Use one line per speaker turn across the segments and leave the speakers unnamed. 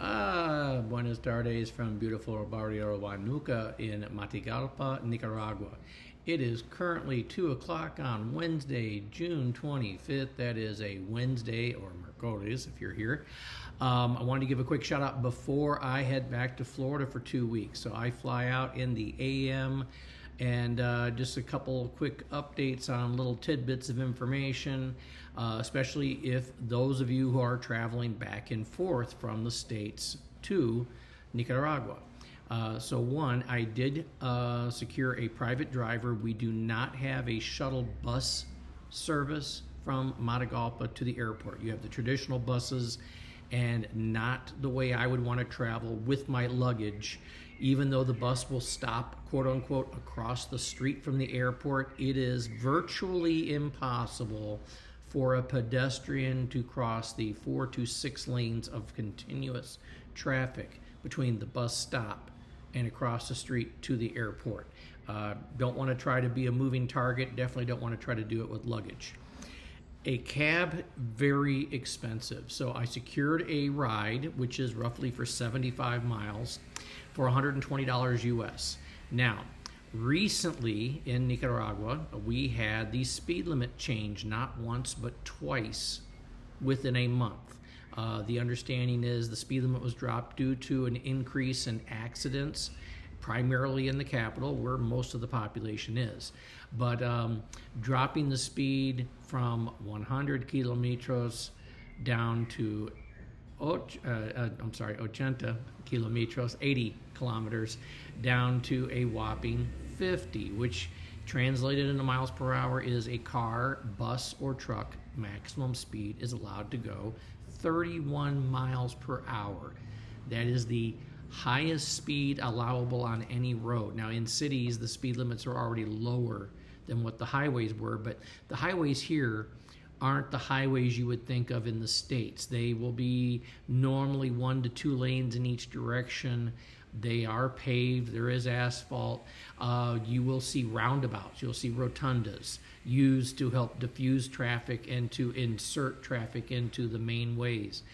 Buenas tardes from beautiful Barrio Huanuca in Matagalpa, Nicaragua. It is currently 2 o'clock on Wednesday, June 25th. That is a Wednesday, or Mercoles if you're here. I wanted to give a quick shout out before I head back to Florida for 2 weeks. So I fly out in the AM, and just a couple quick updates on little tidbits of information, especially if those of you who are traveling back and forth from the States to Nicaragua. So one, I did secure a private driver. We do not have a shuttle bus service from Matagalpa to the airport. You have the traditional buses, and not the way I would want to travel with my luggage. Even though the bus will stop, quote unquote, across the street from the airport, it is virtually impossible for a pedestrian to cross the 4 to 6 lanes of continuous traffic between the bus stop and across the street to the airport. Don't want to try to be a moving target. Definitely don't want to try to do it with luggage. A cab, very expensive. So I secured a ride, which is roughly for 75 miles, for $120 US. Now, recently in Nicaragua, we had the speed limit change not once but twice within a month. The understanding is the speed limit was dropped due to an increase in accidents, primarily in the capital where most of the population is. But dropping the speed from 100 kilometers down to 80 kilometers, 80 kilometers, down to a whopping 50, which translated into miles per hour is a car, bus, or truck maximum speed is allowed to go 31 miles per hour. That is the highest speed allowable on any road. Now in cities, the speed limits are already lower than what the highways were, but the highways here aren't the highways you would think of in the States. They will be normally 1 to 2 lanes in each direction. They are paved, there is asphalt. You will see roundabouts, you'll see rotundas used to help diffuse traffic and to insert traffic into the main ways.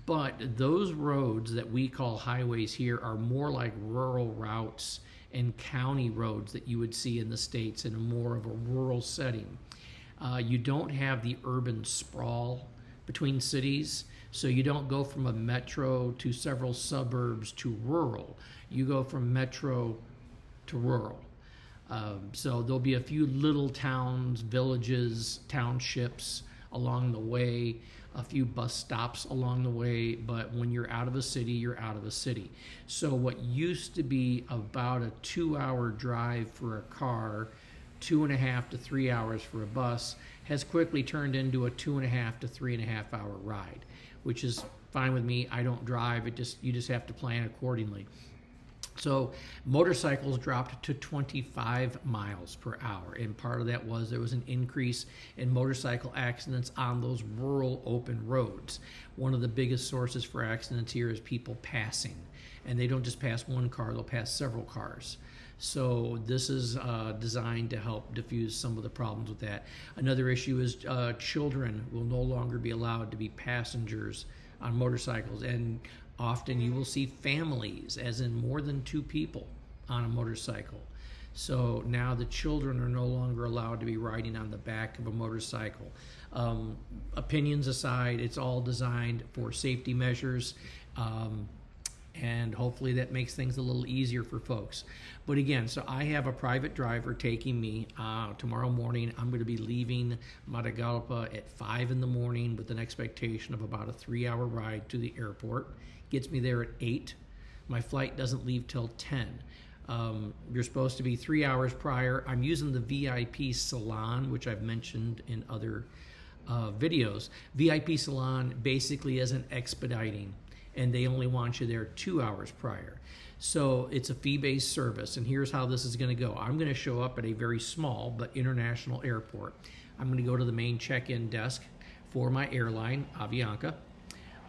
But those roads that we call highways here are more like rural routes and county roads that you would see in the States in more of a rural setting. You don't have the urban sprawl between cities, so you don't go from a metro to several suburbs to rural. You go from metro to rural. So there'll be a few little towns, villages, townships along the way, a few bus stops along the way, but when you're out of a city, you're out of a city. So what used to be about a 2-hour drive for a car, 2.5 to 3 hours for a bus, has quickly turned into a 2.5 to 3.5 hour ride, which is fine with me. I don't drive. You just have to plan accordingly. So motorcycles dropped to 25 miles per hour, and part of that was there was an increase in motorcycle accidents on those rural open roads. One of the biggest sources for accidents here is people passing, and they don't just pass one car, they'll pass several cars. So this is designed to help diffuse some of the problems with that. Another issue is children will no longer be allowed to be passengers on motorcycles, and often you will see families, as in more than 2 people on a motorcycle. So now the children are no longer allowed to be riding on the back of a motorcycle. Opinions aside, it's all designed for safety measures, and hopefully that makes things a little easier for folks. But again, so I have a private driver taking me tomorrow morning. I'm going to be leaving Matagalpa at 5 in the morning with an expectation of about a 3-hour ride to the airport. Gets me there at 8. My flight doesn't leave till 10. You're supposed to be 3 hours prior. I'm using the VIP Salon, which I've mentioned in other videos. VIP Salon basically is an expediting, and they only want you there 2 hours prior. So it's a fee-based service, and here's how this is going to go. I'm going to show up at a very small but international airport. I'm going to go to the main check-in desk for my airline, Avianca.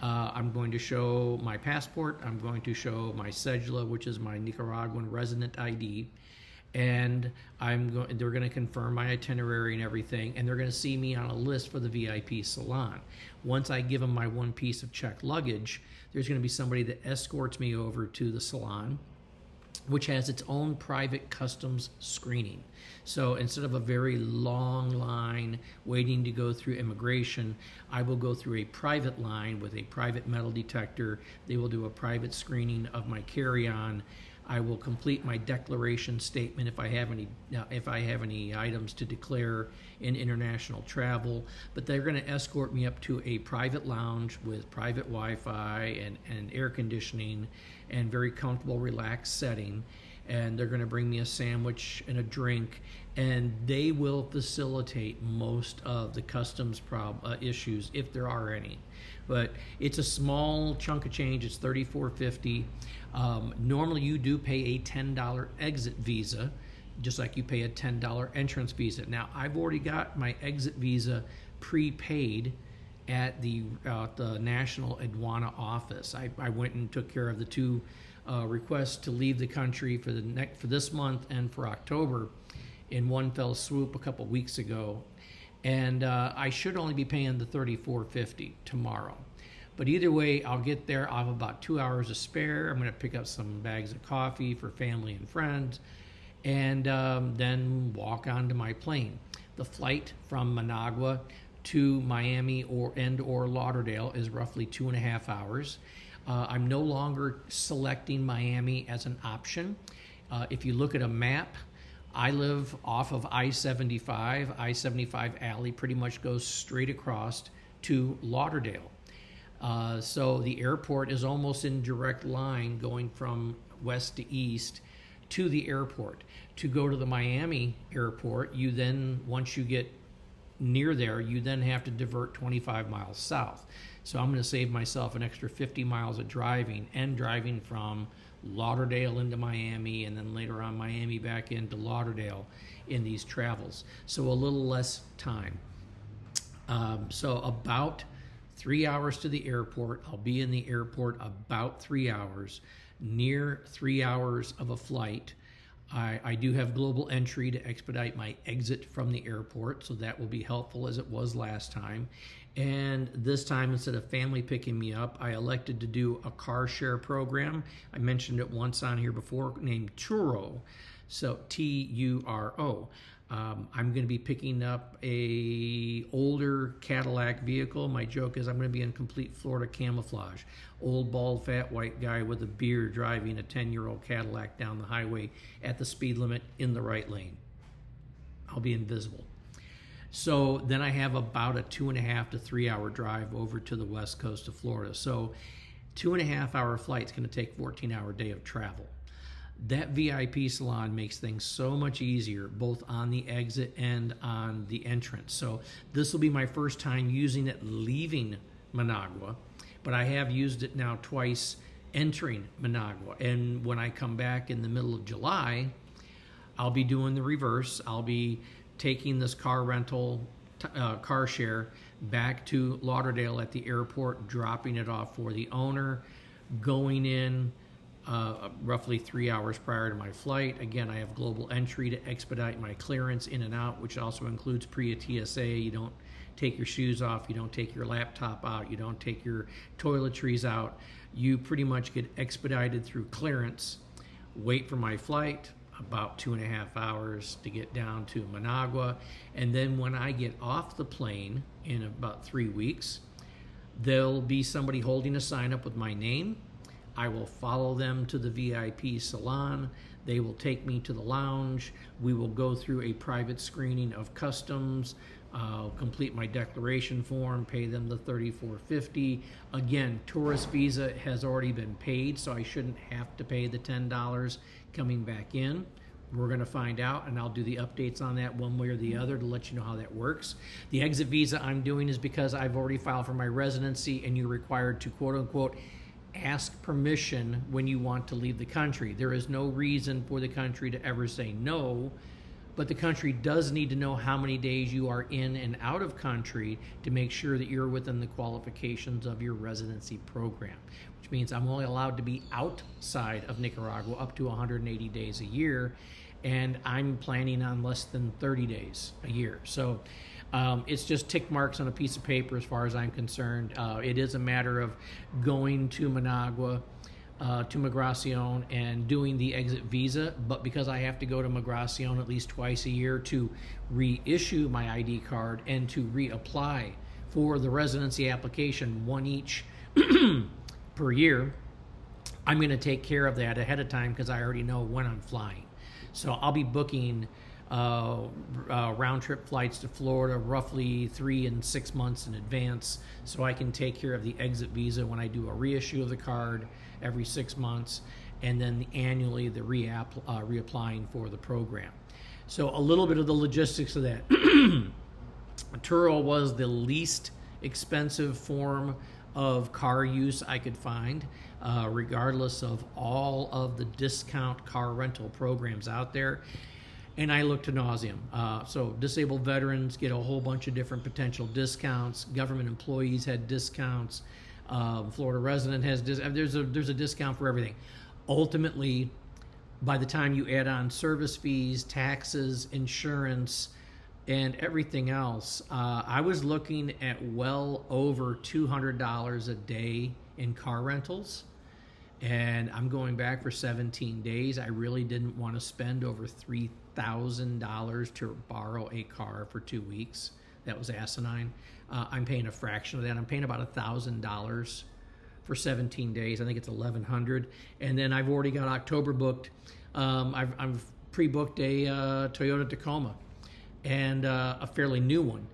I'm going to show my passport. I'm going to show my cédula, which is my Nicaraguan resident ID. and they're going to confirm my itinerary and everything, and they're going to see me on a list for the VIP salon. Once I give them my one piece of checked luggage, there's going to be somebody that escorts me over to the salon, which has its own private customs screening. So instead of a very long line waiting to go through immigration, I will go through a private line with a private metal detector. They will do a private screening of my carry-on. I will complete my declaration statement if I have any items to declare in international travel. But they're going to escort me up to a private lounge with private Wi-Fi and air conditioning and very comfortable, relaxed setting. And they're going to bring me a sandwich and a drink, and they will facilitate most of the customs issues if there are any. But it's a small chunk of change. It's $34.50. Normally you do pay a $10 exit visa, just like you pay a $10 entrance visa. Now, I've already got my exit visa prepaid at the National Aduana office. I went and took care of the two requests to leave the country for this month and for October in one fell swoop a couple weeks ago, and I should only be paying the $34.50 tomorrow. But either way, I'll get there. I'll have about 2 hours to spare. I'm going to pick up some bags of coffee for family and friends, and then walk onto my plane. The flight from Managua to Miami or Lauderdale is roughly 2.5 hours. I'm no longer selecting Miami as an option. If you look at a map, I live off of I-75. I-75 alley pretty much goes straight across to Lauderdale. So the airport is almost in direct line going from west to east to the airport. To go to the Miami airport, you then, once you get near there, you then have to divert 25 miles south. So I'm going to save myself an extra 50 miles of driving, and driving from Lauderdale into Miami, and then later on Miami back into Lauderdale in these travels. So a little less time. So about 3 hours to the airport. I'll be in the airport about 3 hours, near 3 hours of a flight. I do have global entry to expedite my exit from the airport, so that will be helpful as it was last time. And this time, instead of family picking me up, I elected to do a car share program. I mentioned it once on here before, named Turo, so Turo. I'm going to be picking up a older Cadillac vehicle. My joke is I'm going to be in complete Florida camouflage. Old, bald, fat, white guy with a beard driving a 10-year-old Cadillac down the highway at the speed limit in the right lane. I'll be invisible. So then I have about a 2.5 to 3 hour drive over to the west coast of Florida. So 2.5 hour flight is going to take 14-hour day of travel. That VIP salon makes things so much easier, both on the exit and on the entrance. So this will be my first time using it leaving Managua, but I have used it now twice entering Managua. And when I come back in the middle of July, I'll be doing the reverse. I'll be taking this car rental, car share, back to Lauderdale at the airport, dropping it off for the owner, going in roughly 3 hours prior to my flight. Again, I have global entry to expedite my clearance in and out, which also includes pre-TSA. You don't take your shoes off, you don't take your laptop out, you don't take your toiletries out. You pretty much get expedited through clearance, wait for my flight, about 2.5 hours to get down to Managua. And then when I get off the plane in about 3 weeks, there'll be somebody holding a sign up with my name. I will follow them to the VIP salon. They will take me to the lounge. We will go through a private screening of customs. I'll complete my declaration form, pay them the $34.50. Again, tourist visa has already been paid, so I shouldn't have to pay the $10 coming back in. We're going to find out, and I'll do the updates on that one way or the other to let you know how that works. The exit visa I'm doing is because I've already filed for my residency, and you're required to, quote unquote, ask permission when you want to leave the country. There is no reason for the country to ever say no, but the country does need to know how many days you are in and out of country to make sure that you're within the qualifications of your residency program, which means I'm only allowed to be outside of Nicaragua up to 180 days a year. and I'm planning on less than 30 days a year. So it's just tick marks on a piece of paper as far as I'm concerned. It is a matter of going to Managua, to Migracion, and doing the exit visa, but because I have to go to Migracion at least twice a year to reissue my ID card and to reapply for the residency application, one each per year, I'm going to take care of that ahead of time because I already know when I'm flying. So I'll be booking round-trip flights to Florida roughly 3 and 6 months in advance, so I can take care of the exit visa when I do a reissue of the card every 6 months, and then annually the reapplying for the program. So a little bit of the logistics of that. Turo was the least expensive form of car use I could find, regardless of all of the discount car rental programs out there. And I looked to nauseam. So disabled veterans get a whole bunch of different potential discounts. Government employees had discounts. Florida resident has there's a discount for everything. Ultimately, by the time you add on service fees, taxes, insurance, and everything else, I was looking at well over $200 a day in car rentals. And I'm going back for 17 days. I really didn't want to spend over $3,000 to borrow a car for 2 weeks. That was asinine. I'm paying a fraction of that. I'm paying about $1,000 for 17 days. I think it's $1,100. And then I've already got October booked. I've pre-booked a Toyota Tacoma, and a fairly new one.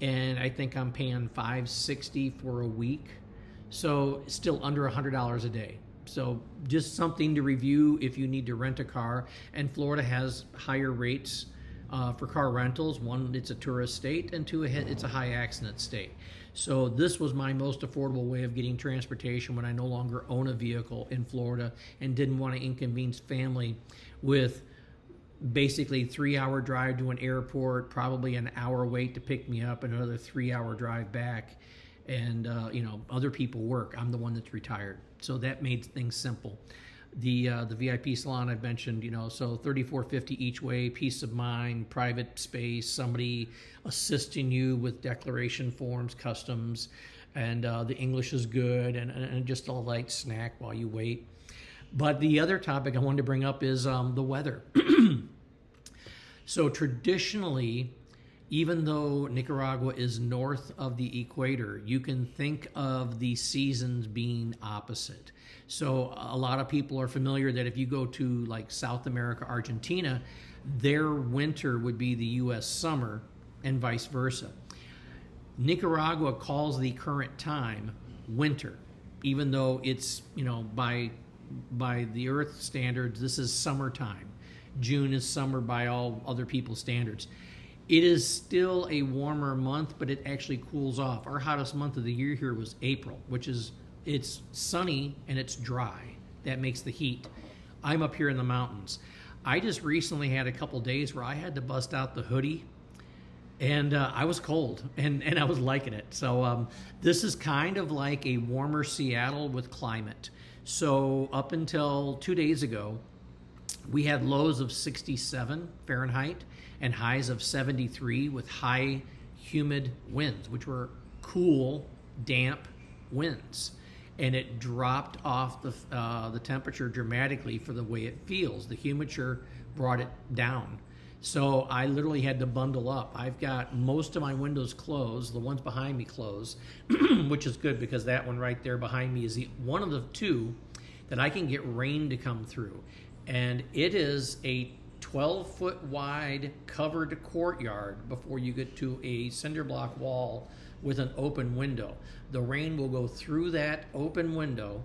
And I think I'm paying $560 for a week. So still under $100 a day. So just something to review if you need to rent a car. And Florida has higher rates for car rentals. One, it's a tourist state, and two, it's a high accident state. So this was my most affordable way of getting transportation when I no longer own a vehicle in Florida and didn't want to inconvenience family with basically 3-hour drive to an airport, probably an hour wait to pick me up, and another 3-hour drive back. And other people work. I'm the one that's retired, so that made things simple. The VIP salon I've mentioned, so $34.50 each way, peace of mind, private space, somebody assisting you with declaration forms, customs, and the English is good, and just a light snack while you wait. But the other topic I wanted to bring up is the weather. So traditionally, even though Nicaragua is north of the equator, you can think of the seasons being opposite. So a lot of people are familiar that if you go to like South America, Argentina, their winter would be the U.S. summer and vice versa. Nicaragua calls the current time winter, even though it's, by the Earth standards, this is summertime. June is summer by all other people's standards. It is still a warmer month, but it actually cools off. Our hottest month of the year here was April, it's sunny and it's dry. That makes the heat. I'm up here in the mountains. I just recently had a couple days where I had to bust out the hoodie, and I was cold, and I was liking it. So this is kind of like a warmer Seattle with climate. So up until 2 days ago, we had lows of 67 Fahrenheit and highs of 73 with high humid winds, which were cool, damp winds. And it dropped off the temperature dramatically for the way it feels. The humidity brought it down. So I literally had to bundle up. I've got most of my windows closed, the ones behind me closed, which is good because that one right there behind me is one of the two that I can get rain to come through. And it is a 12-foot wide covered courtyard before you get to a cinder block wall with an open window. The rain will go through that open window,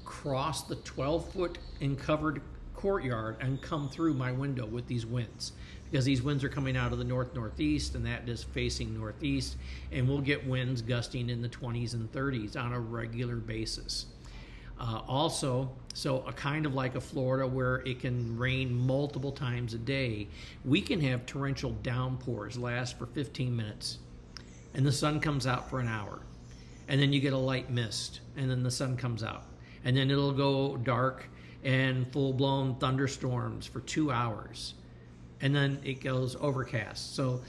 cross the 12-foot in covered courtyard, and come through my window with these winds, because these winds are coming out of the northeast, and that is facing northeast, and we'll get winds gusting in the 20s and 30s on a regular basis. So a kind of like a Florida where it can rain multiple times a day, we can have torrential downpours last for 15 minutes, and the sun comes out for an hour, and then you get a light mist, and then the sun comes out, and then it'll go dark, and full-blown thunderstorms for 2 hours. And then it goes overcast. So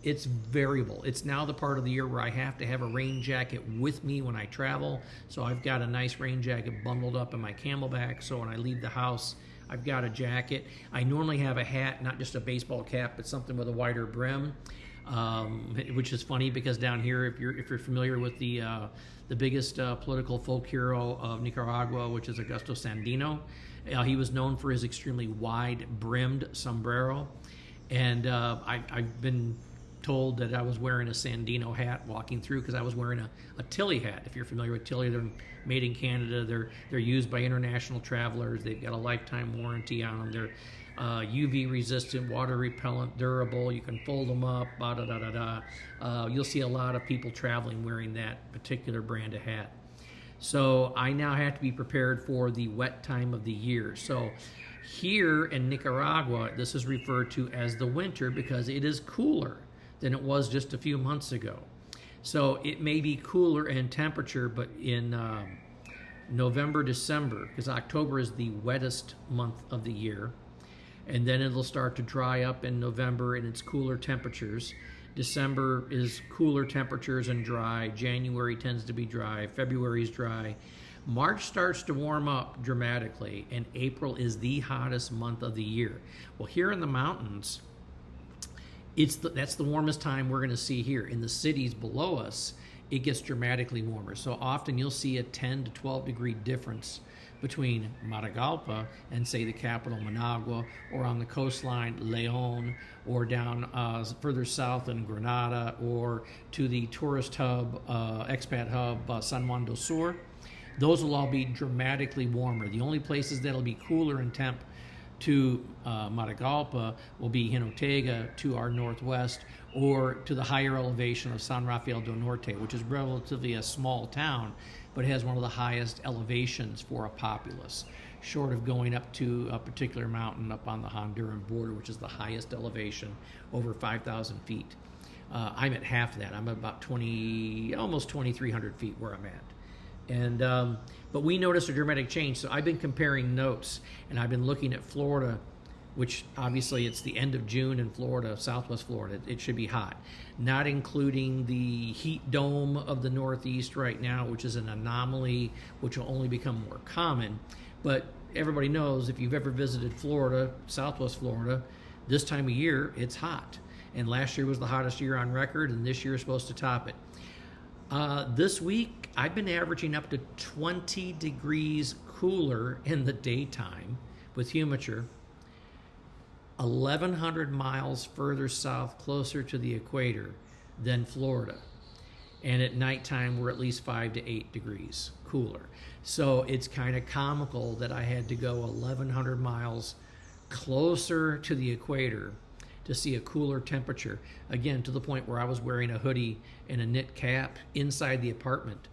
it's variable. It's now the part of the year where I have to have a rain jacket with me when I travel. So I've got a nice rain jacket bundled up in my Camelback. So when I leave the house, I've got a jacket. I normally have a hat, not just a baseball cap, but something with a wider brim, which is funny because down here, if you're familiar with the biggest political folk hero of Nicaragua, which is Augusto Sandino, he was known for his extremely wide-brimmed sombrero. And I've been told that I was wearing a Sandino hat walking through because I was wearing a Tilly hat. If you're familiar with Tilly, they're made in Canada. They're used by international travelers. They've got a lifetime warranty on them. They're UV resistant, water repellent, durable. You can fold them up. You'll see a lot of people traveling wearing that particular brand of hat. So I now have to be prepared for the wet time of the year. So here in Nicaragua, this is referred to as the winter because it is cooler than it was just a few months ago. So it may be cooler in temperature, but in November, December, because October is the wettest month of the year, and then it'll start to dry up in November and it's cooler temperatures. December is cooler temperatures and dry. January tends to be dry. February is dry. March starts to warm up dramatically, and April is the hottest month of the year. Well, here in the mountains, that's the warmest time we're going to see here. In the cities below us, it gets dramatically warmer. So often you'll see a 10 to 12 degree difference between Matagalpa and, say, the capital, Managua, or on the coastline, Leon, or down further south in Granada, or to the tourist hub, expat hub, San Juan del Sur. Those will all be dramatically warmer. The only places that'll be cooler in temp to Matagalpa will be Jinotega to our northwest, or to the higher elevation of San Rafael del Norte, which is relatively a small town, but has one of the highest elevations for a populace, short of going up to a particular mountain up on the Honduran border, which is the highest elevation, over 5,000 feet. I'm at half that. I'm at about almost 2,300 feet where I'm at. And but we noticed a dramatic change. So I've been comparing notes, and I've been looking at Florida, which obviously it's the end of June in Florida, Southwest Florida. It should be hot, not including the heat dome of the Northeast right now, which is an anomaly, which will only become more common. But everybody knows if you've ever visited Florida, Southwest Florida, this time of year, it's hot. And last year was the hottest year on record, and this year is supposed to top it. This week, I've been averaging up to 20 degrees cooler in the daytime with humidity, 1,100 miles further south, closer to the equator than Florida. And at nighttime, we're at least 5 to 8 degrees cooler. So it's kind of comical that I had to go 1,100 miles closer to the equator to see a cooler temperature. Again, to the point where I was wearing a hoodie and a knit cap inside the apartment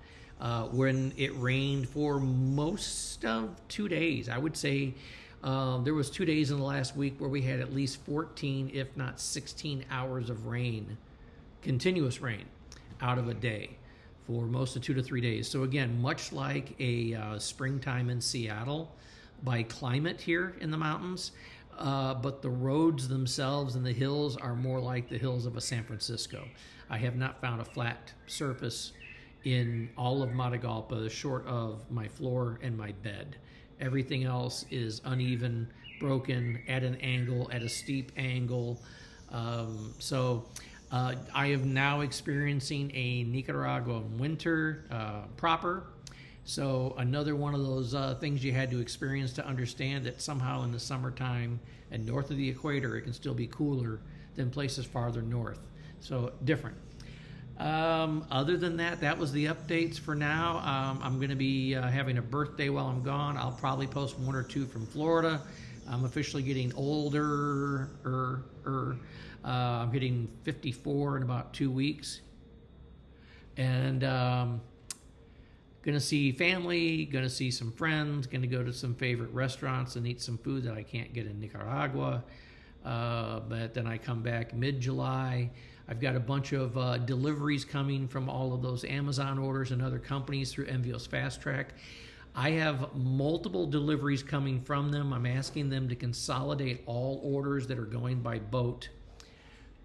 when it rained for most of 2 days. I would say there was 2 days in the last week where we had at least 14, if not 16 hours of rain, continuous rain, out of a day for most of 2 to 3 days. So again, much like a springtime in Seattle by climate here in the mountains, but the roads themselves and the hills are more like the hills of a San Francisco. I have not found a flat surface in all of Matagalpa short of my floor and my bed. Everything else is uneven, broken, at an angle, at a steep angle. So I am now experiencing a Nicaraguan winter proper. So another one of those things you had to experience to understand that somehow in the summertime and north of the equator, it can still be cooler than places farther north. So different. Other than that, that was the updates for now. I'm going to be having a birthday while I'm gone. I'll probably post one or two from Florida. I'm officially getting older. I'm hitting 54 in about 2 weeks. And going to see family, going to see some friends, going to go to some favorite restaurants and eat some food that I can't get in Nicaragua. But then I come back mid-July. I've got a bunch of deliveries coming from all of those Amazon orders and other companies through Envios Fast Track. I have multiple deliveries coming from them. I'm asking them to consolidate all orders that are going by boat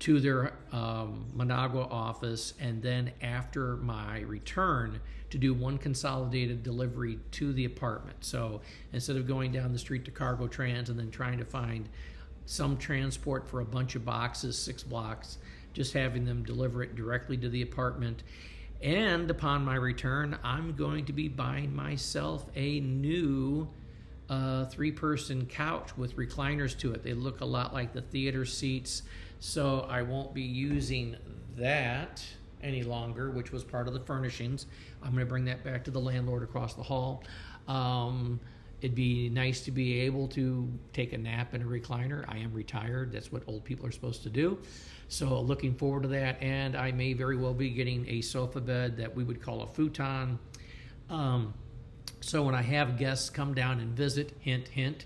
to their Managua office, and then after my return to do one consolidated delivery to the apartment. So instead of going down the street to Cargo Trans and then trying to find some transport for a bunch of boxes, 6 blocks, just having them deliver it directly to the apartment. And upon my return, I'm going to be buying myself a new 3-person couch with recliners to it. They look a lot like the theater seats, so I won't be using that any longer, which was part of the furnishings. I'm going to bring that back to the landlord across the hall. It'd be nice to be able to take a nap in a recliner. I am retired. That's what old people are supposed to do. So looking forward to that. And I may very well be getting a sofa bed that we would call a futon. So when I have guests come down and visit, hint, hint,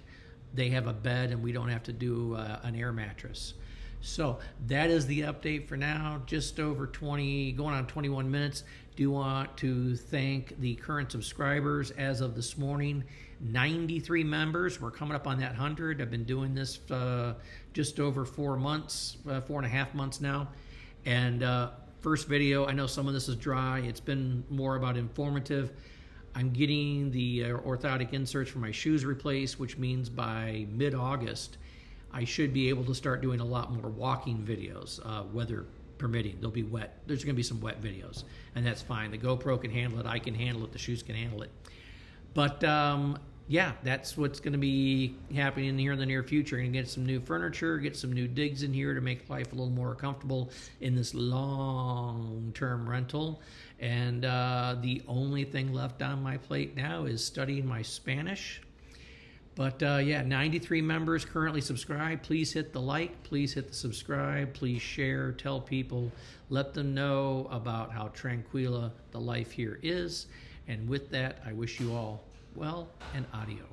they have a bed and we don't have to do an air mattress. So that is the update for now. Just over 20, going on 21 minutes. Do want to thank the current subscribers as of this morning. 93 members. We're coming up on that 100. I've been doing this just over 4 months, 4.5 months now. And first video, I know some of this is dry. It's been more about informative. I'm getting the orthotic inserts for my shoes replaced, which means by mid-August, I should be able to start doing a lot more walking videos, weather permitting. They'll be wet. There's going to be some wet videos, and that's fine. The GoPro can handle it. I can handle it. The shoes can handle it. But yeah, that's what's going to be happening here in the near future. Going to get some new furniture, get some new digs in here to make life a little more comfortable in this long-term rental. And the only thing left on my plate now is studying my Spanish. But yeah, 93 members currently subscribed. Please hit the like. Please hit the subscribe. Please share. Tell people. Let them know about how tranquila the life here is. And with that, I wish you all well and audio.